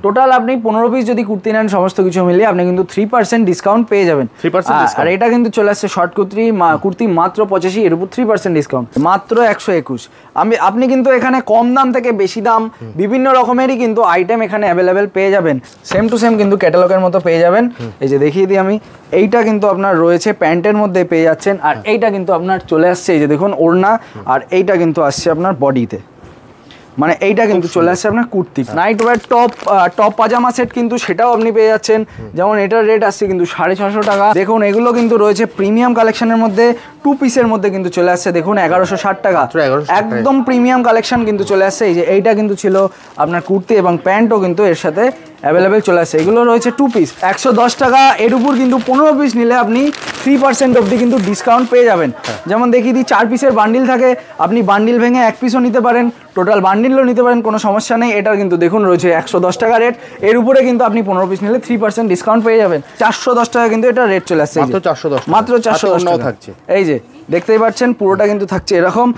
Total আপনি 15 piece যদি কুর্তি নেন সমস্ত কিছু মিলিয়ে আপনি কিন্তু 3% ডিসকাউন্ট পেয়ে যাবেন। আর এটা কিন্তু চলে আসছে শর্ট কুর্তি মাত্র 85, এর উপর 3% ডিসকাউন্ট মাত্র 121। আপনি কিন্তু এখানে কম দাম থেকে বেশি দাম বিভিন্ন রকমেরই কিন্তু আইটেম এখানে অ্যাভেলেবেল পেয়ে যাবেন। সেম টু সেম কিন্তু ক্যাটালগের মতো পেয়ে যাবেন। এই যে দেখিয়ে দিই আমি, এইটা কিন্তু আপনার রয়েছে প্যান্টের মধ্যে পেয়ে যাচ্ছেন। আর এইটা কিন্তু আপনার চলে আসছে, এই যে দেখুন ওড়না, আর এইটা কিন্তু আসছে আপনার বডিতে, মানে এইটা কিন্তু চলে আসছে আপনার কুর্তি। নাইট ওয়্যার টপ পাজামা সেট কিন্তু সেটাও আপনি পেয়ে যাচ্ছেন। যেমন এটার রেট আসছে কিন্তু 650 টাকা। দেখুন এগুলো কিন্তু রয়েছে প্রিমিয়াম কালেকশনের মধ্যে, 2 পিসের মধ্যে কিন্তু চলে আসছে। দেখুন 1160 টাকা, একদম প্রিমিয়াম কালেকশন কিন্তু চলে আসছে। এই যে এইটা কিন্তু ছিল আপনার কুর্তি এবং প্যান্টও কিন্তু এর সাথে অ্যাভেলেবেল চলে আসছে। এগুলো রয়েছে 2 পিস 110 টাকা। এর উপর কিন্তু 15 পিস নিলে আপনি 3% অবধি কিন্তু ডিসকাউন্ট পেয়ে যাবেন। যেমন দেখিয়ে দিই, 4 পিসের বান্ডিল থাকে, আপনি বান্ডিল ভেঙে 1 পিসও নিতে পারেন, টোটাল বান্ডিলও নিতে পারেন, কোনো সমস্যা নেই। এটার কিন্তু দেখুন রয়েছে 110 টাকা রেট। এর উপরে কিন্তু আপনি 15 পিস নিলে 3% ডিসকাউন্ট পেয়ে যাবেন। 410 টাকা কিন্তু এটা রেট চলে আসছে, মাত্র 410 টাকা থাকছে। এই যে দেখতেই পাচ্ছেন পুরোটা কিন্তু থাকছে এরকম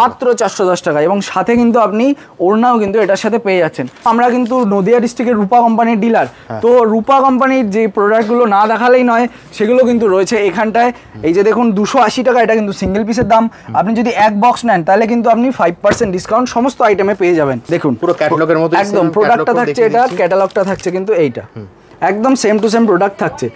মাত্র 410 টাকা, এবং সাথে কিন্তু আপনি ওড়নাও কিন্তু এটার সাথে পেয়ে যাচ্ছেন। আমরা কিন্তু নদিয়া ডিস্ট্রিক্টের রূপা কোম্পানির ডিলার, তো রূপা কোম্পানির যে প্রোডাক্টগুলো না দেখালেই নয় সেগুলো কিন্তু রয়েছে এখানটায়। এই যে দেখুন 280 টাকা, এটা কিন্তু সিঙ্গেল পিসের দাম। আপনি যদি এক বক্স নেন তাহলে কিন্তু আপনি 5% ডিসকাউন্ট সমস্ত আইটেমে পেয়ে যাবেন। দেখুন পুরো ক্যাটালগের মতো একদম প্রোডাক্টটা থাকছে, এটা ক্যাটালগটা থাকছে কিন্তু এইটা একদম সেম টু সেম প্রোডাক্ট থাকছে।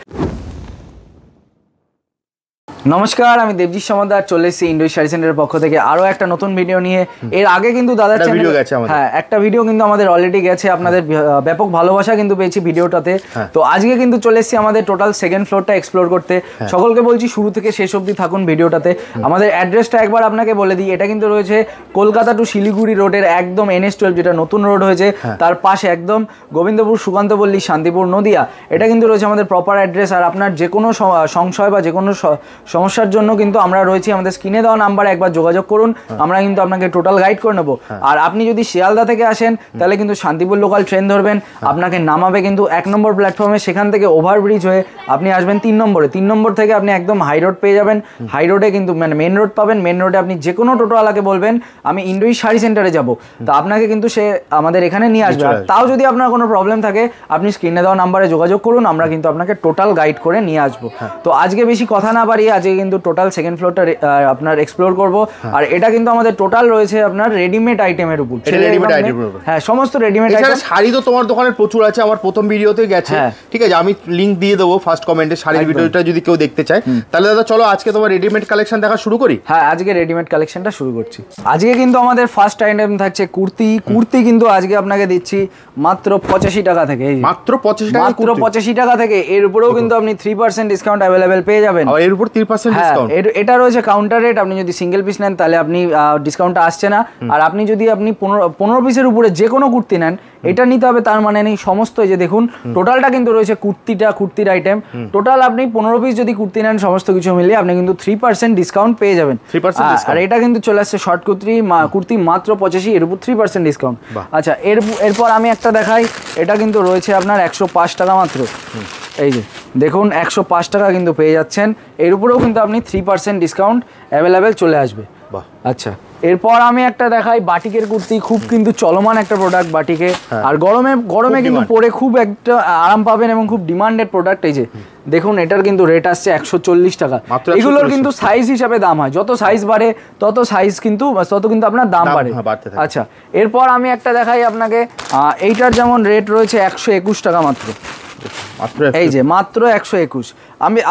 নমস্কার, আমি দেবজিৎ সমাদার, চলে এসেছি ইন্ডোই শাড়ি সেন্টারের পক্ষ থেকে আরো একটা নতুন ভিডিও নিয়ে। এর আগে কিন্তু দাদার চ্যানেলে একটা ভিডিও কিন্তু আমাদের অলরেডি গেছে, আপনাদের ব্যাপক ভালোবাসা কিন্তু পেয়েছি ভিডিওটাতে। তো আজকে কিন্তু চলে এসেছি আমাদের টোটাল সেকেন্ড ফ্লোরটা এক্সপ্লোর করতে। সকলকে বলছি শুরু থেকে শেষ অবধি থাকুন ভিডিওটাতে। আমাদের অ্যাড্রেসটা একবার আপনাকে বলে দিই, এটা কিন্তু রয়েছে কলকাতা টু শিলিগুড়ি রোডের একদম NH12, যেটা নতুন রোড হয়েছে তার পাশে একদম গোবিন্দপুর সুকান্তপল্লী শান্তিপুর নদিয়া। এটা কিন্তু রয়েছে আমাদের প্রপার অ্যাড্রেস। আর আপনার যে কোনো সংশয় বা যে কোনো সমস্যার জন্য কিন্তু আমরা রয়েছি, আমাদের স্ক্রিনে দেওয়া নাম্বারে একবার যোগাযোগ করুন, আমরা কিন্তু আপনাকে টোটাল গাইড করে নেবো। আর আপনি যদি শিয়ালদা থেকে আসেন তাহলে কিন্তু শান্তিপুর লোকাল ট্রেন ধরবেন, আপনাকে নামাবে কিন্তু 1 নম্বর প্ল্যাটফর্মে, সেখান থেকে ওভারব্রিজ হয়ে আপনি আসবেন 3 নম্বরে। 3 নম্বর থেকে আপনি একদম হাই রোড পেয়ে যাবেন। হাই রোডে কিন্তু মানে মেন রোড পাবেন। মেন রোডে আপনি যে কোনো টোটোওয়ালাকে বলবেন আমি ইন্ডোই শাড়ি সেন্টারে যাব, তো আপনাকে কিন্তু সে আমাদের এখানে নিয়ে আসবে। তাও যদি আপনার কোনো প্রবলেম থাকে আপনি স্ক্রিনে দেওয়া নাম্বারে যোগাযোগ করুন, আমরা কিন্তু আপনাকে টোটাল গাইড করে নিয়ে আসবো। তো আজকে বেশি কথা না বাড়িয়ে আজকে কিন্তু টোটাল সেকেন্ড ফ্লোরটা আপনার এক্সপ্লোর করব। আর এটা কিন্তু আমাদের টোটাল রয়েছে আপনার রেডিমেড আইটেমের উপর। হ্যাঁ, সমস্ত রেডিমেড আইটেম। শাড়ি তো তোমার দোকানে প্রচুর আছে, আমার প্রথম ভিডিওতে গেছে, ঠিক আছে, আমি লিংক দিয়ে দেবো ফার্স্ট কমেন্টে শাড়ির ভিডিওটা যদি কেউ দেখতে চায়। তাহলে দাদা চলো আজকে তোমার রেডিমেড কালেকশন দেখা শুরু করি। হ্যাঁ, আজকে রেডিমেড কালেকশনটা শুরু করছি। আজকে কিন্তু আমাদের ফার্স্ট আইটেম থাকছে কুর্তি। কিন্তু আজকে আপনাকে দিচ্ছি মাত্র 85 টাকা থেকে। মাত্র 85 টাকা থেকে। এর উপরেও কিন্তু আপনি 3% ডিসকাউন্ট অ্যাভেলেবেল পেয়ে যাবেন। এর উপর 3% ডিসকাউন্ট, এটা রয়েছে কাউন্টার রেট। আপনি যদি সিঙ্গেল পিস নেন তাহলে আপনি ডিসকাউন্টটা আসছে না। আর আপনি যদি 15 পিসের উপরে যে কোনো কুর্তি নেন এটা নিতে হবে তার মানে নেই। সমস্ত যে দেখুন টোটালটা কিন্তু রয়েছে কুর্তির আইটেম। টোটাল আপনি 15 পিস যদি কুর্তি নেন সমস্ত কিছু মিলিয়ে আপনি কিন্তু 3% ডিসকাউন্ট পেয়ে যাবেন। আর এটা কিন্তু চলে আসছে শর্ট কুর্তি মাত্র 85, এর উপর 3% ডিসকাউন্ট। আচ্ছা, এরপর আমি একটা দেখাই, এটা কিন্তু রয়েছে আপনার 105 টাকা মাত্র। এই যে দেখুন 105 টাকা কিন্তু পেয়ে যাচ্ছেন। এর উপরেও কিন্তু আপনি 3% ডিসকাউন্ট অ্যাভেলেবেল চলে আসবে। আচ্ছা, এরপর আমি একটা দেখাই বাটিকের কুর্তি। খুব কিন্তু চলমান একটা প্রোডাক্ট বাটিকে, আর গরমে কিন্তু পরে খুব একটা আরাম পাবেন এবং খুব ডিমান্ডেড প্রোডাক্ট। এই যে দেখুন এটার কিন্তু রেট আসছে 140 টাকা। এগুলোর কিন্তু সাইজ হিসাবে দাম হয়, যত সাইজ বাড়ে তত কিন্তু আপনার দাম বাড়ে। আচ্ছা, এরপর আমি একটা দেখাই আপনাকে, এইটার যেমন রেট রয়েছে 121 টাকা মাত্র। এই যে মাত্র 121।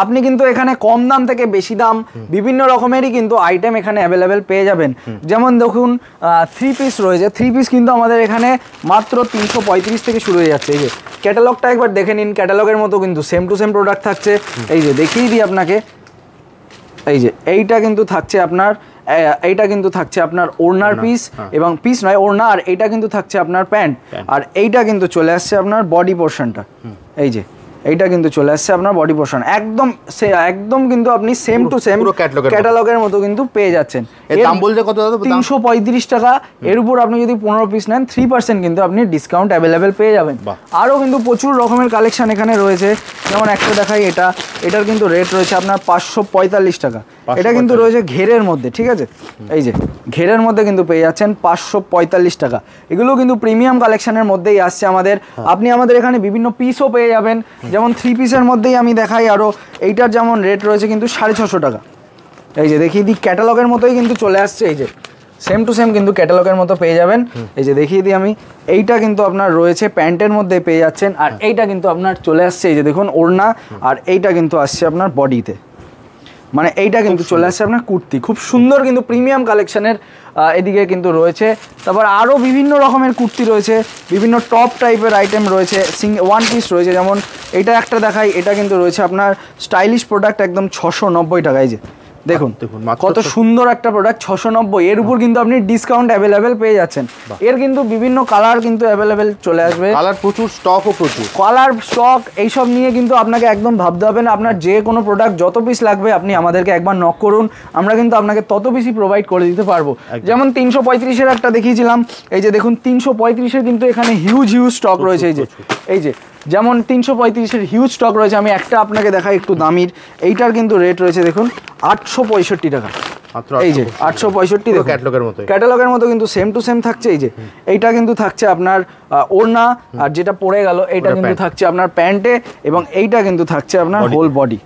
আপনি কিন্তু এখানে কম দাম থেকে বেশি দাম বিভিন্ন রকমেরই কিন্তু আইটেম এখানে অ্যাভেলেবেল পেয়ে যাবেন। যেমন দেখুন 3 পিস রয়েছে। 3 পিস কিন্তু আমাদের এখানে মাত্র 335 থেকে শুরু হয়ে যাচ্ছে। এই যে ক্যাটালগটা একবার দেখে নিন, ক্যাটালগের মতো কিন্তু সেম টু সেম প্রোডাক্ট থাকছে। এই যে দেখিয়ে দিই আপনাকে, এই যে এইটা কিন্তু থাকছে আপনার ওড়নার পিস, এবং পিস নয় ওড়না। আর এইটা কিন্তু থাকছে আপনার প্যান্ট। আর এইটা কিন্তু চলে আসছে আপনার বডি পোর্শনটা। এই যে এইটা কিন্তু চলে আসছে আপনার বডি পোর্শন, একদম কিন্তু আপনি সেম টু সেম ক্যাটালগের মতো কিন্তু পেয়ে যাচ্ছেন। এর দাম বলতে কত দাদা? 335 টাকা। এর উপর আপনি যদি 15 পিস নেন 3% কিন্তু আপনি ডিসকাউন্ট অ্যাভেলেবেল পেয়ে যাবেন। আরও কিন্তু প্রচুর রকমের কালেকশন এখানে রয়েছে, যেমন একটা দেখাই, এটার কিন্তু রেট রয়েছে আপনার 545 টাকা। এটা কিন্তু রয়েছে ঘেরের মধ্যে, ঠিক আছে, এই যে ঘেরের মধ্যে কিন্তু পেয়ে যাচ্ছেন 545 টাকা। এগুলো কিন্তু প্রিমিয়াম কালেকশনের মধ্যেই আসছে আমাদের। আপনি আমাদের এখানে বিভিন্ন পিসও পেয়ে যাবেন, যেমন 3 পিসের মধ্যেই আমি দেখাই আরও। এইটার যেমন রেট রয়েছে কিন্তু 650 টাকা। এই যে দেখিয়ে দিই, ক্যাটালগের মতোই কিন্তু চলে আসছে, এই যে সেম টু সেম কিন্তু ক্যাটালগের মতো পেয়ে যাবেন। এই যে দেখিয়ে দিই আমি, এইটা কিন্তু আপনার রয়েছে প্যান্টের মধ্যে পেয়ে যাচ্ছেন, আর এইটা কিন্তু আপনার চলে আসছে, এই যে দেখুন ওড়না, আর এইটা কিন্তু আসছে আপনার বডিতে, মানে এইটা কিন্তু চলে আসছে আপনার কুর্তি। খুব সুন্দর কিন্তু প্রিমিয়াম কালেকশনের এদিকে কিন্তু রয়েছে। তারপর আরও বিভিন্ন রকমের কুর্তি রয়েছে, বিভিন্ন টপ টাইপের আইটেম রয়েছে, ওয়ান পিস রয়েছে। যেমন এটা একটা দেখাই, এটা কিন্তু রয়েছে আপনার স্টাইলিশ প্রোডাক্ট, একদম 690 টাকা। এই যে দেখুন কত সুন্দর একটা প্রোডাক্ট, 690। এর উপর কিন্তু আপনি ডিসকাউন্ট অ্যাভেলেবেল পেয়ে যাচ্ছেন। এর কিন্তু বিভিন্ন কালার কিন্তু অ্যাভেলেবেল চলে আসবে, কালার প্রচুর, স্টকও প্রচুর, কালার স্টক এইসব নিয়ে কিন্তু আপনাকে একদম ভাবতে হবে না। আপনার যে কোনো প্রোডাক্ট যত পিস লাগবে আপনি আমাদেরকে একবার নক করুন, আমরা কিন্তু আপনাকে তত পিসই প্রোভাইড করে দিতে পারবো। যেমন 335-এর একটা দেখিয়েছিলাম, এই যে দেখুন 335-এর কিন্তু এখানে হিউজ স্টক রয়েছে। এই যে যেমন 335-এর হিউজ স্টক রয়েছে। আমি একটা আপনাকে দেখাই একটু দামির, এইটার কিন্তু রেট রয়েছে দেখুন 865 টাকা। এই যে 865, দেখুন ক্যাটালগের মতো কিন্তু সেম টু সেম থাকছে। এই যে এইটা কিন্তু থাকছে আপনার ওড়না, আর যেটা পরে গেল এইটা কিন্তু থাকছে আপনার প্যান্টে, এবং এইটা কিন্তু থাকছে আপনার হোল বডি।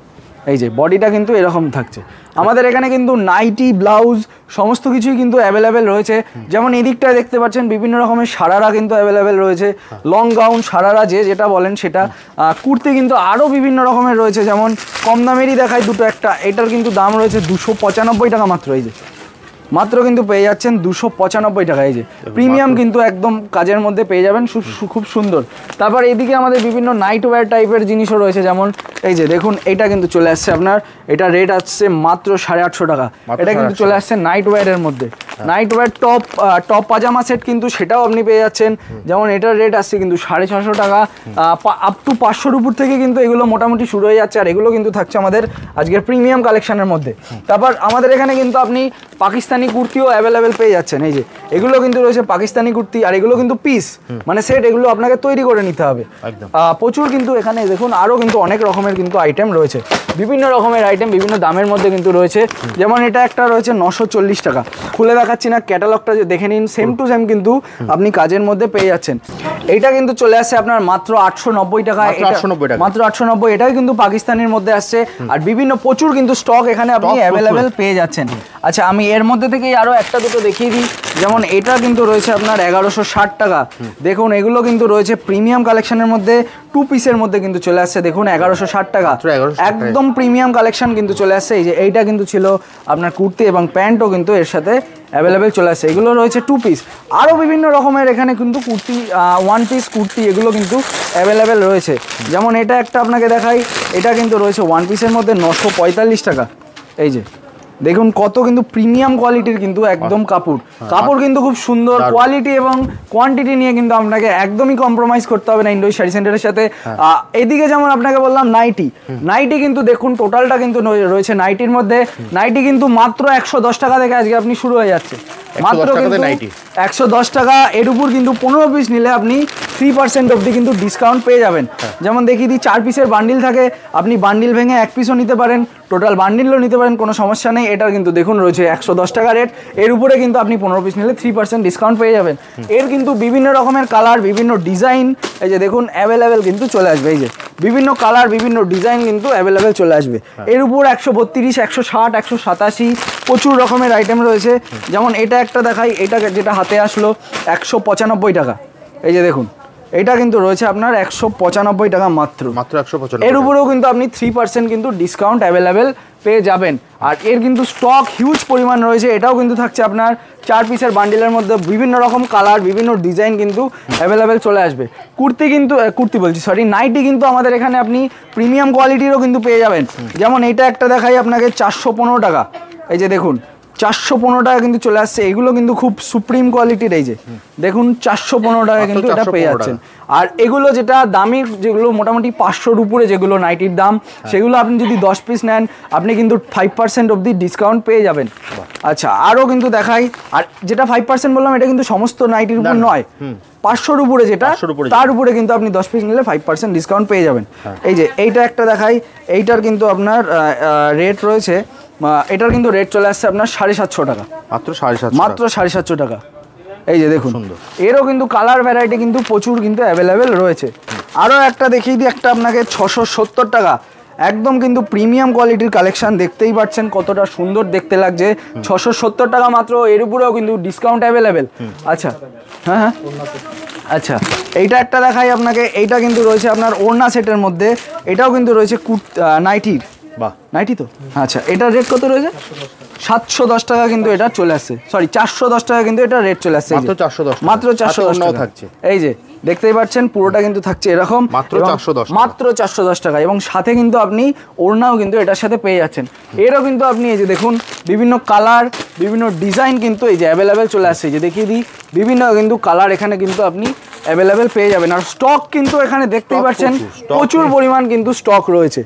এই যে বডিটা কিন্তু এরকম থাকছে। আমাদের এখানে কিন্তু নাইটি, ব্লাউজ সমস্ত কিছুই কিন্তু অ্যাভেলেবেল রয়েছে। যেমন এদিকটায় দেখতে পাচ্ছেন বিভিন্ন রকমের সারারা কিন্তু অ্যাভেলেবেল রয়েছে, লং গাউন, সারারা যেটা বলেন সেটা। কুর্তি কিন্তু আরও বিভিন্ন রকমের রয়েছে, যেমন কম দামেরই দেখায় দুটো একটা, এটার কিন্তু দাম রয়েছে 295 টাকা মাত্র। এই যে মাত্র কিন্তু পেয়ে যাচ্ছেন 295 টাকা। এই যে প্রিমিয়াম কিন্তু একদম কাজের মধ্যে পেয়ে যাবেন, খুব সুন্দর। তারপর এইদিকে আমাদের বিভিন্ন নাইট ওয়্যার টাইপের জিনিসও রয়েছে, যেমন এই যে দেখুন এইটা কিন্তু চলে আসছে আপনার, এটা রেট আসছে মাত্র 850 টাকা। এটা কিন্তু চলে আসছে নাইট ওয়্যারের মধ্যে। নাইট ওয়্যার টপ পাজামা সেট কিন্তু সেটাও আপনি পেয়ে যাচ্ছেন, যেমন এটার রেট আসছে কিন্তু 650 টাকা। আপ টু 500-র উপর থেকে কিন্তু এগুলো মোটামুটি শুরু হয়ে যাচ্ছে, আর এগুলো কিন্তু থাকছে আমাদের আজকের প্রিমিয়াম কালেকশনের মধ্যে। তারপর আমাদের এখানে কিন্তু আপনি পাকিস্তানি কুর্তিও অ্যাভেলেবেল পেয়ে যাচ্ছেন। এই যে এগুলো কিন্তু রয়েছে পাকিস্তানি কুর্তি, আর এগুলো কিন্তু পিস, মানে সেট, এগুলো আপনাকে তৈরি করে নিতে হবে। প্রচুর কিন্তু এখানে দেখুন আরও কিন্তু অনেক রকমের কিন্তু আইটেম রয়েছে, বিভিন্ন রকমের আইটেম বিভিন্ন দামের মধ্যে কিন্তু রয়েছে। যেমন এটা একটা রয়েছে 940 টাকা, খুলে দেখাচ্ছি না, ক্যাটালগটা যে দেখে নিন, সেম টু সেম কিন্তু আপনি কাজের মধ্যে পেয়ে যাচ্ছেন। এইটা কিন্তু চলে আসছে আপনার মাত্র 890 টাকা, মাত্র 890। এটাও কিন্তু পাকিস্তানের মধ্যে আসছে, আর বিভিন্ন প্রচুর কিন্তু স্টক এখানে আপনি অ্যাভেলেবেল পেয়ে যাচ্ছেন। আচ্ছা, আমি এর মধ্যে থেকেই আরও একটা দুটো দেখিয়ে দিই। যেমন এটা কিন্তু রয়েছে আপনার 1160 টাকা। দেখুন এগুলো কিন্তু রয়েছে প্রিমিয়াম কালেকশনের মধ্যে, 2 পিসের মধ্যে কিন্তু চলে আসছে, দেখুন 1160 টাকা, একদম প্রিমিয়াম কালেকশন কিন্তু চলে আসছে। এই যে এইটা কিন্তু ছিল আপনার কুর্তি, এবং প্যান্টও কিন্তু এর সাথে অ্যাভেলেবেল চলে আসছে। এগুলো রয়েছে 2 পিস। আরও বিভিন্ন রকমের এখানে কিন্তু কুর্তি, 1 পিস কুর্তি, এগুলো কিন্তু অ্যাভেলেবেল রয়েছে। যেমন এটা একটা আপনাকে দেখাই, এটা কিন্তু রয়েছে 1 পিসের মধ্যে 945 টাকা। এই যে দেখুন কত কিন্তু প্রিমিয়াম কোয়ালিটির কিন্তু একদম কাপড় কিন্তু খুব সুন্দর কোয়ালিটি এবং কোয়ান্টিটি নিয়ে কিন্তু আপনাকে একদমই কম্প্রোমাইজ করতে হবে না ইন্ডোই শাড়ি সেন্টারের সাথে। এদিকে যেমন আপনাকে বললাম নাইটি কিন্তু দেখুন টোটালটা কিন্তু রয়েছে নাইটির মধ্যে। নাইটি কিন্তু মাত্র 110 টাকা থেকে আজকে আপনি শুরু হয়ে যাচ্ছে, মাত্র 110 টাকা। এর উপর কিন্তু 15 পিস নিলে আপনি 3% অবধি কিন্তু ডিসকাউন্ট পেয়ে যাবেন। যেমন দেখিয়ে দিই, 4 পিসের বান্ডিল থাকে, আপনি বান্ডিল ভেঙে 1 পিসও নিতে পারেন, টোটাল বান্ডিলও নিতে পারেন, কোনো সমস্যা নেই। এটার কিন্তু দেখুন রয়েছে 110 টাকা রেট, এর উপরে কিন্তু আপনি 15 পিস নিলে 3% ডিসকাউন্ট পেয়ে যাবেন। এর কিন্তু বিভিন্ন রকমের কালার, বিভিন্ন ডিজাইন, এই যে দেখুন অ্যাভেলেবেল কিন্তু চলে আসবে। এই যে বিভিন্ন কালার, বিভিন্ন ডিজাইন কিন্তু অ্যাভেলেবেল চলে আসবে। এর উপর 132, 160, 187 প্রচুর রকমের আইটেম রয়েছে। যেমন এটা একটা দেখাই, এটা যেটা হাতে আসলো 195 টাকা। এই যে দেখুন এটা কিন্তু রয়েছে আপনার 195 টাকা মাত্র 195। এর উপরেও কিন্তু আপনি 3% কিন্তু ডিসকাউন্ট অ্যাভেলেবেল পেয়ে যাবেন। আর এর কিন্তু স্টক হিউজ পরিমাণ রয়েছে। এটাও কিন্তু থাকছে আপনার 4 পিসের বান্ডিলের মধ্যে, বিভিন্ন রকম কালার, বিভিন্ন ডিজাইন কিন্তু অ্যাভেলেবেল চলে আসবে। নাইটি কিন্তু আমাদের এখানে আপনি প্রিমিয়াম কোয়ালিটিরও কিন্তু পেয়ে যাবেন। যেমন এটা একটা দেখাই আপনাকে 415 টাকা। এই যে দেখুন 415 টাকা কিন্তু চলে আসছে। এগুলো কিন্তু খুব সুপ্রিম কোয়ালিটির, এই যে দেখুন 415 টাকা কিন্তু এটা পেয়ে যাচ্ছেন। আর এগুলো যেটা দামি, যেগুলো মোটামুটি 500-র উপরে যেগুলো নাইটির দাম, সেগুলো আপনি যদি 10 পিস নেন আপনি কিন্তু 5% অবধি ডিসকাউন্ট পেয়ে যাবেন। আচ্ছা, আরও কিন্তু দেখাই। আর যেটা 5% বললাম এটা কিন্তু সমস্ত নাইটির উপর নয়, 500-র উপরে যেটা, তার উপরে কিন্তু আপনি 10 পিস নিলে 5% ডিসকাউন্ট পেয়ে যাবেন। এই যে এইটা একটা দেখাই, এইটার কিন্তু আপনার রেট রয়েছে, এটার কিন্তু রেট চলে আসছে আপনার 750 টাকা, মাত্র 750 টাকা। এই যে দেখুন, এরও কিন্তু কালার ভ্যারাইটি কিন্তু প্রচুর কিন্তু অ্যাভেলেবেল রয়েছে। আরও একটা দেখিয়ে দিই, একটা আপনাকে 670 টাকা, একদম কিন্তু প্রিমিয়াম কোয়ালিটির কালেকশন, দেখতেই পাচ্ছেন কতটা সুন্দর দেখতে লাগছে। 670 টাকা মাত্র, এর উপরেও কিন্তু ডিসকাউন্ট অ্যাভেলেবেল। আচ্ছা, হ্যাঁ, আচ্ছা, এইটা একটা দেখাই আপনাকে, এইটা কিন্তু রয়েছে আপনার ওড়না সেটের মধ্যে, এটাও কিন্তু রয়েছে নাইটির, নাইটি তো। আচ্ছা, এটার রেট কত রয়েছে? 710 টাকা কিন্তু এটা চলে আসছে, সরি 410 টাকা কিন্তু এটা রেট চলে আসছে, মাত্র 410 টাকা থাকছে। এই যে দেখতেই পাচ্ছেন পুরোটা কিন্তু থাকছে এরকম, মাত্র 410 টাকা, এবং সাথে কিন্তু আপনি ওড়নাও কিন্তু এটার সাথে পেয়ে যাচ্ছেন। এরও কিন্তু আপনি এই যে দেখুন বিভিন্ন কালার, বিভিন্ন ডিজাইন কিন্তু এই যে অ্যাভেলেবেল চলে আসছে। যে দেখিয়ে দিই, বিভিন্ন কিন্তু কালার এখানে কিন্তু আপনি অ্যাভেলেবেল পেয়ে যাবেন। আর স্টক কিন্তু এখানে দেখতেই পাচ্ছেন প্রচুর পরিমাণ কিন্তু স্টক রয়েছে।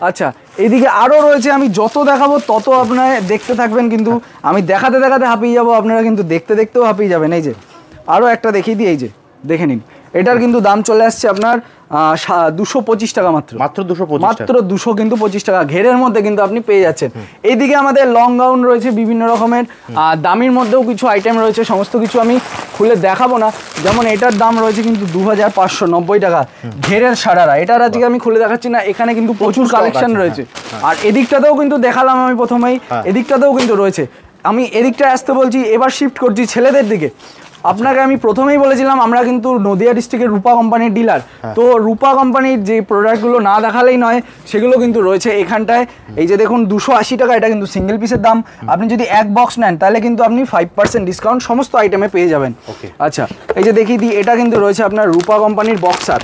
আচ্ছা, এইদিকে আরও রয়েছে, আমি যত দেখাবো তত আপনারা দেখতে থাকবেন, কিন্তু আমি দেখাতে দেখাতে হাঁপিয়ে যাবো, আপনারা কিন্তু দেখতে দেখতেও হাঁপিয়ে যাবেন। এই যে আরও একটা দেখিয়ে দিই, এই যে দেখে নিন, এটার কিন্তু দাম চলে আসছে আপনার 225 টাকা, মাত্র 200 কিন্তু 25 টাকা ঘেরের মধ্যে কিন্তু আপনি পেয়ে যাচ্ছেন। এইদিকে আমাদের লং গাউন রয়েছে বিভিন্ন রকমের, দামির মধ্যেও কিছু আইটেম রয়েছে, সমস্ত কিছু আমি খুলে দেখাবো না। যেমন এটার দাম রয়েছে কিন্তু 2590 টাকা ঘেরের সারারা, এটার আজকে আমি খুলে দেখাচ্ছি না, এখানে কিন্তু প্রচুর কালেকশন রয়েছে। আর এদিকটাতেও কিন্তু দেখালাম আমি প্রথমেই, এদিকটাতেও কিন্তু রয়েছে। আমি এদিকটায় আসতে বলছি, এবার শিফট করছি ছেলেদের দিকে। আপনাকে আমি প্রথমেই বলেছিলাম আমরা কিন্তু নদিয়া ডিস্ট্রিক্টের রূপা কোম্পানির ডিলার, তো রূপা কোম্পানির যে প্রোডাক্টগুলো না দেখালেই নয়, সেগুলো কিন্তু রয়েছে এখানটায়। এই যে দেখুন 280 টাকা, এটা কিন্তু সিঙ্গেল পিসের দাম। আপনি যদি এক বক্স নেন তাহলে কিন্তু আপনি 5% ডিসকাউন্ট সমস্ত আইটেমে পেয়ে যাবেন। আচ্ছা, এই যে দেখিয়ে দিই, এটা কিন্তু রয়েছে আপনার রূপা কোম্পানির বক্সার,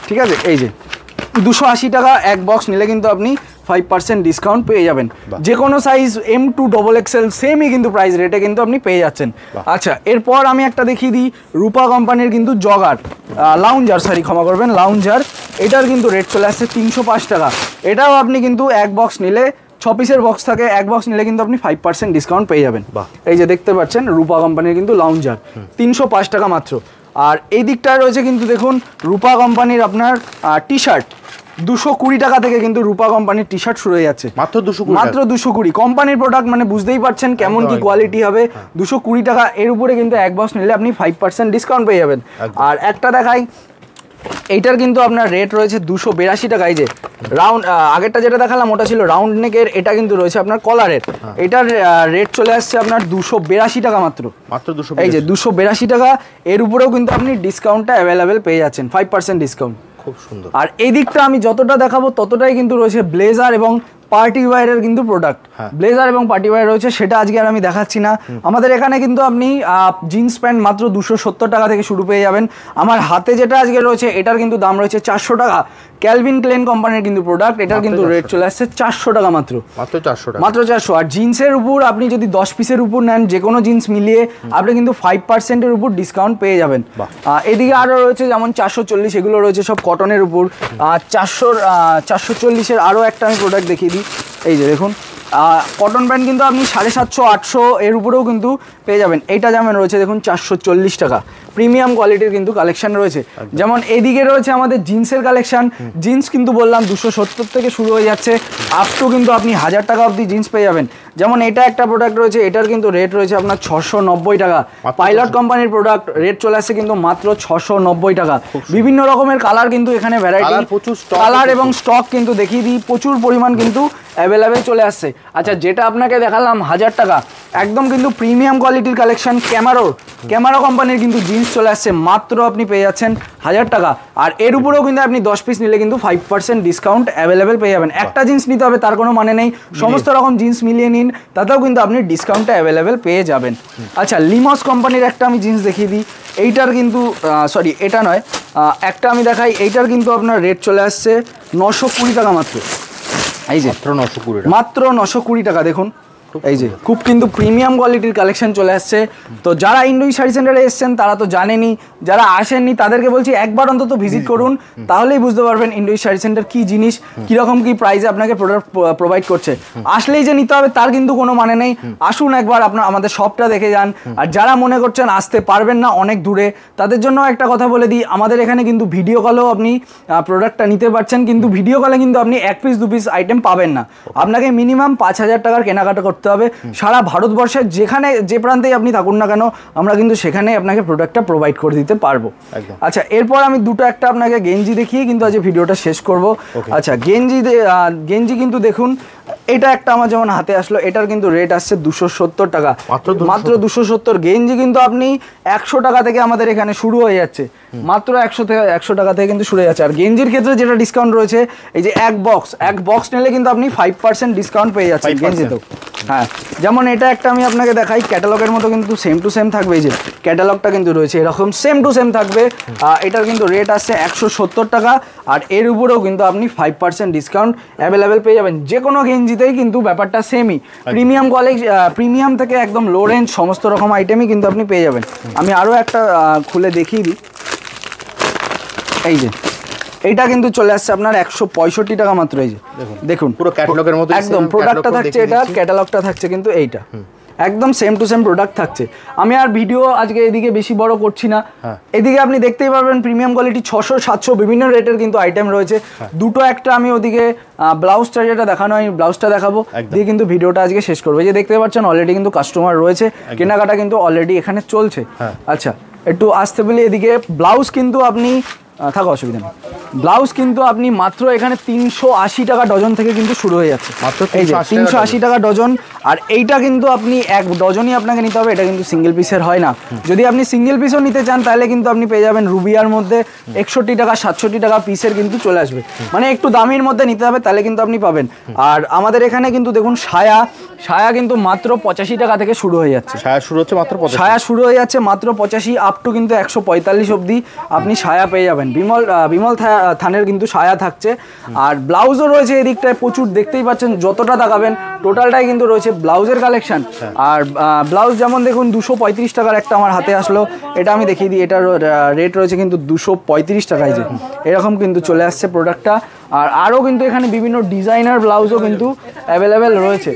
ঠিক আছে। এই যে 280 টাকা এক বক্স নিলে কিন্তু আপনি 5% ডিসকাউন্ট পেয়ে যাবেন। যে কোনো সাইজ M2 XXL সেমই কিন্তু প্রাইস রেটে কিন্তু আপনি পেয়ে যাচ্ছেন। আচ্ছা, এরপর আমি একটা দেখিয়ে দিই, রূপা কোম্পানির কিন্তু জগার লাউঞ্জার, ক্ষমা করবেন, লাউঞ্জার, এটার কিন্তু রেট চলে আসছে 305 টাকা। এটাও আপনি কিন্তু এক বক্স নিলে, 6 পিসের বক্স থাকে, এক বক্স নিলে কিন্তু আপনি 5% ডিসকাউন্ট পেয়ে যাবেন। এই যে দেখতে পাচ্ছেন রূপা কোম্পানির কিন্তু লাউঞ্জার 305 টাকা মাত্র। আর এই দিকটায় রয়েছে কিন্তু দেখুন রূপা কোম্পানির আপনার টি শার্ট, 220 টাকা থেকে কিন্তু রূপা কোম্পানির টি শার্ট শুরু হয়ে যাচ্ছে, মাত্র 220। কোম্পানির প্রোডাক্ট মানে বুঝতেই পারছেন কেমন কি কোয়ালিটি হবে। 220 টাকা, এর উপরে কিন্তু এক বক্স নিলে আপনি 5% ডিসকাউন্ট পেয়ে যাবেন। আর একটা দেখাই, এইটার কিন্তু আপনার রেট রয়েছে 282 টাকা। এই যে রাউন্ড, আগেরটা যেটা দেখালাম ওটা ছিল রাউন্ড নেকের, এটা কিন্তু রয়েছে আপনার কলারের, এটার রেট চলে আসছে আপনার 282 টাকা মাত্র। এই যে 282 টাকা, এর উপরেও কিন্তু আপনি ডিসকাউন্টটা অ্যাভেলেবেল পেয়ে যাচ্ছেন, 5% ডিসকাউন্ট, খুব সুন্দর। আর এই দিকটা আমি যতটা দেখাবো ততটাই কিন্তু রয়েছে ব্লেজার এবং পার্টি ওয়্যারের কিন্তু প্রোডাক্ট, ব্লেজার এবং পার্টি ওয়্যার রয়েছে, সেটা আজকে আর আমি দেখাচ্ছি না। আমাদের এখানে কিন্তু আপনি জিন্স প্যান্ট মাত্র 270 টাকা থেকে শুরু পেয়ে যাবেন। আমার হাতে যেটা আজকে রয়েছে এটার কিন্তু দাম রয়েছে 400 টাকা, ক্যালভিন ক্লেন কোম্পানির কিন্তু প্রোডাক্ট, এটার কিন্তু রেট চলে আসছে 400 টাকা মাত্র, মাত্র 400। আর জিন্সের উপর আপনি যদি 10 পিসের উপর নেন, যে কোনো জিন্স মিলিয়ে আপনি কিন্তু 5%-এর উপর ডিসকাউন্ট পেয়ে যাবেন। এদিকে আরও রয়েছে যেমন 440, এগুলো রয়েছে সব কটনের উপর। 440-এর আরও একটা আমি প্রোডাক্ট দেখিয়ে দিই, এই যে দেখুন কটন প্যান্ট কিন্তু আপনি 750-800 এর উপরেও কিন্তু পেয়ে যাবেন। এইটা যেমন রয়েছে দেখুন 440 টাকা, প্রিমিয়াম কোয়ালিটির কিন্তু কালেকশন রয়েছে। যেমন এদিকে রয়েছে আমাদের জিন্সের কালেকশন, জিন্স কিন্তু বললাম 270 থেকে শুরু হয়ে যাচ্ছে, আপ টু কিন্তু আপনি 1000 টাকা অবধি জিন্স পেয়ে যাবেন। যেমন এটা একটা প্রোডাক্ট রয়েছে, এটার কিন্তু রেট রয়েছে আপনার 690 টাকা, পাইলট কোম্পানির প্রোডাক্ট, রেট চলে আসছে কিন্তু মাত্র 690 টাকা। বিভিন্ন রকমের কালার কিন্তু এখানে ভ্যারাইটি, কালার এবং স্টক কিন্তু দেখিয়ে দিই, প্রচুর পরিমাণ কিন্তু অ্যাভেলেবেল চলে আসছে। আচ্ছা, যেটা আপনাকে দেখালাম 1000 টাকা, একদম কিন্তু প্রিমিয়াম কোয়ালিটির কালেকশন, ক্যামারো কোম্পানির কিন্তু জিন্স চলে আসছে, মাত্র আপনি পেয়ে যাচ্ছেন 1000 টাকা। আর এর উপরেও কিন্তু আপনি 10 পিস নিলে কিন্তু 5% ডিসকাউন্ট অ্যাভেলেবেল পেয়ে যাবেন। একটা জিন্স নিতে হবে তার কোনো মানে নেই, সমস্ত রকম জিন্স মিলিয়ে নিন, তাতেও কিন্তু আপনি ডিসকাউন্টটা অ্যাভেলেবেল পেয়ে যাবেন। আচ্ছা, লিমস কোম্পানির একটা আমি জিন্স দেখিয়ে দিই, এইটার কিন্তু সরি এটা নয়, একটা আমি দেখাই, এইটার কিন্তু আপনার রেট চলে আসছে 920 টাকা মাত্র। এই যে মাত্র 920 টাকা, দেখুন এই যে খুব কিন্তু প্রিমিয়াম কোয়ালিটির কালেকশন চলে আসছে। তো যারা ইন্ডোই শাড়ি সেন্টারে এসেছেন তারা তো জানেনই, যারা আসেননি তাদেরকে বলছি একবার অন্তত ভিজিট করুন, তাহলেই বুঝতে পারবেন ইন্ডোই শাড়ি সেন্টার কি জিনিস, কিরকম কি প্রাইসে আপনাকে প্রোডাক্ট প্রোভাইড করছে। আসলেই যে নিতে হবে তার কিন্তু কোনো মানে নেই, আসুন একবার আপনার আমাদের শপটা দেখে যান। আর যারা মনে করছেন আসতে পারবেন না অনেক দূরে, তাদের জন্য একটা কথা বলে দিই, আমাদের এখানে কিন্তু ভিডিও কলেও আপনি প্রোডাক্টটা নিতে পারছেন, কিন্তু ভিডিও কলে কিন্তু আপনি 1 পিস 2 পিস আইটেম পাবেন না, আপনাকে মিনিমাম 5,000 টাকার কেনাকাটা করতে হবে। সারা ভারতবর্ষের যেখানে যে প্রান্তেই আপনি থাকুন না কেন আমরা কিন্তু সেখানে আপনাকে প্রোডাক্টটা প্রোভাইড করে দিতে পারবো। আচ্ছা, এরপর আমি দুটো একটা আপনাকে গেঞ্জি দেখিয়ে কিন্তু আজ ভিডিওটা শেষ করব। আচ্ছা, গেঞ্জি কিন্তু দেখুন, এটা একটা আমার যেমন হাতে আসলো, এটার কিন্তু রেট আসছে 270 টাকা, মাত্র 270। গেঞ্জি কিন্তু আপনি 100 টাকা থেকে আমাদের এখানে শুরু হয়ে যাচ্ছে, মাত্র 100 টাকা থেকে কিন্তু শুরু হয়ে যাচ্ছে। আর গেঞ্জির ক্ষেত্রে যেটা ডিসকাউন্ট রয়েছে, এই যে এক বক্স নিলে কিন্তু আপনি 5% ডিসকাউন্ট পেয়ে যাচ্ছেন গেঞ্জিতেও। হ্যাঁ, যেমন এটা একটা আমি আপনাকে দেখাই, ক্যাটালগের মতো কিন্তু সেম টু সেম থাকবে। এই যে ক্যাটালগটা কিন্তু রয়েছে এরকম সেম টু সেম থাকবে। এটার কিন্তু রেট আসছে 170 টাকা, আর এর উপরেও কিন্তু আপনি 5% ডিসকাউন্ট অ্যাভেলেবেল পেয়ে যাবেন। যে কোনো গেঞ্জিতেই কিন্তু ব্যাপারটা সেমই, প্রিমিয়াম কোয়ালিটি, প্রিমিয়াম থেকে একদম লো রেঞ্জ সমস্ত রকম আইটেমই কিন্তু আপনি পেয়ে যাবেন। আমি আরও একটা খুলে দেখিয়ে দিই, এই যে এইটা কিন্তু চলে আসছে আপনার 165 টাকা মাত্র। এই যে দেখুন পুরো ক্যাটালগের মতো একদম প্রোডাক্টটা থাকছে, এটা ক্যাটালগটা থাকছে কিন্তু এইটা একদম সেম টু সেম প্রোডাক্ট থাকছে। আমি আর ভিডিও আজকে এদিকে বেশি বড় করছি না, এদিকে আপনি দেখতেই পারবেন প্রিমিয়াম কোয়ালিটি 600-700 বিভিন্ন রেটের কিন্তু আইটেম রয়েছে। দুটো একটা আমি ওদিকে ব্লাউজটা যেটা দেখানো হয় ব্লাউজটা দেখাবো, দিয়ে কিন্তু ভিডিওটা আজকে শেষ করবো। এই যে দেখতে পাচ্ছেন অলরেডি কিন্তু কাস্টমার রয়েছে, কেনাকাটা কিন্তু অলরেডি এখানে চলছে। আচ্ছা, একটু আসতে বলি এদিকে। ব্লাউজ কিন্তু আপনি থাকা অসুবিধা নেই, ব্লাউজ কিন্তু আপনি মাত্র এখানে 380 টাকা ডজন থেকে কিন্তু শুরু হয়ে যাচ্ছে, এই যে 380 টাকা ডজন। আর এইটা কিন্তু আপনি এক ডজনই আপনাকে নিতে হবে, এটা কিন্তু সিঙ্গেল পিসের হয় না। যদি আপনি সিঙ্গেল পিসও নিতে চান তাহলে কিন্তু আপনি পেয়ে যাবেন রুবিয়ার মধ্যে 61 টাকা 67 টাকা পিসের কিন্তু চলে আসবে, মানে একটু দামের মধ্যে নিতে হবে তাহলে কিন্তু আপনি পাবেন। আর আমাদের এখানে কিন্তু দেখুন সায়া কিন্তু মাত্র 85 টাকা থেকে শুরু হয়ে যাচ্ছে, সায়া শুরু হচ্ছে মাত্র 85, সায়া শুরু হয়ে যাচ্ছে মাত্র 85 আপ টু কিন্তু 145 অবধি আপনি সায়া পেয়ে যাবেন। বিমল থানের কিন্তু সায়া থাকছে। আর ব্লাউজও রয়েছে এদিকটায় প্রচুর, দেখতেই পাচ্ছেন যতটা তাকাবেন টোটালটাই কিন্তু রয়েছে ব্লাউজের কালেকশন। আর ব্লাউজ যেমন দেখুন 235 টাকার একটা আমার হাতে আসলো, এটা আমি দেখিয়ে দিই, এটার রেট রয়েছে কিন্তু 235 টাকায়। যে এরকম কিন্তু চলে আসছে প্রোডাক্টটা। আর আরও কিন্তু এখানে বিভিন্ন ডিজাইনার ব্লাউজও কিন্তু অ্যাভেলেবেল রয়েছে।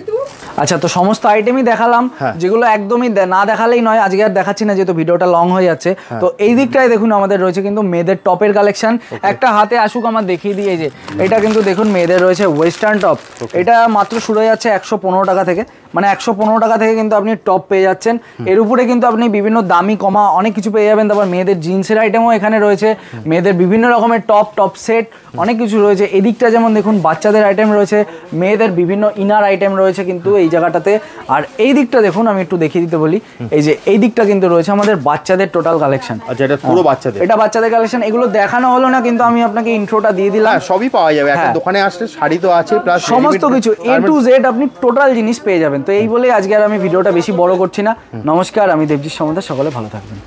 আচ্ছা, তো সমস্ত আইটেমই দেখালাম, যেগুলো একদমই না দেখালেই নয়, আজকে আর দেখাচ্ছি না যেহেতু ভিডিওটা লং হয়ে যাচ্ছে। তো এই দিকটায় দেখুন আমাদের রয়েছে কিন্তু মেয়েদের টপের কালেকশন, একটা হাতে আসুক আমার দেখিয়ে দিয়ে। যে এটা কিন্তু দেখুন মেয়েদের রয়েছে ওয়েস্টার্ন টপ, এটা মাত্র শুরু হয়ে যাচ্ছে 115 টাকা থেকে, মানে 115 টাকা থেকে কিন্তু আপনি টপ পেয়ে যাচ্ছেন। এর উপরে কিন্তু আপনি বিভিন্ন দামি কমা অনেক কিছু পেয়ে যাবেন। তারপর মেয়েদের জিন্সের আইটেমও এখানে রয়েছে, মেয়েদের বিভিন্ন রকমের টপ সেট অনেক কিছু রয়েছে। এদিকটা যেমন দেখুন বাচ্চাদের আইটেম রয়েছে, মেয়েদের বিভিন্ন ইনার আইটেম রয়েছে কিন্তু এই জায়গাটাতে। আর এই দিকটা দেখুন আমি একটু দেখিয়ে দিতে বলি, এই যে এই দিকটা কিন্তু রয়েছে আমাদের বাচ্চাদের টোটাল কালেকশন। আচ্ছা, এটা পুরো বাচ্চাদের, এটা বাচ্চাদের কালেকশন। এগুলো দেখানো হলো না কিন্তু আমি আপনাকে ইন্ট্রোটা দিয়ে দিলাম, সবই পাওয়া যাবে একটা দোকানে আসলে, শাড়ি তো আছে প্লাস সমস্ত কিছু A to Z আপনি টোটাল জিনিস পেয়ে যাবেন। তো এই বলে আজকে আর আমি ভিডিওটা বেশি বড় করছি না। নমস্কার, আমি দেবজিৎ সমাদার, সকলে ভালো থাকবেন।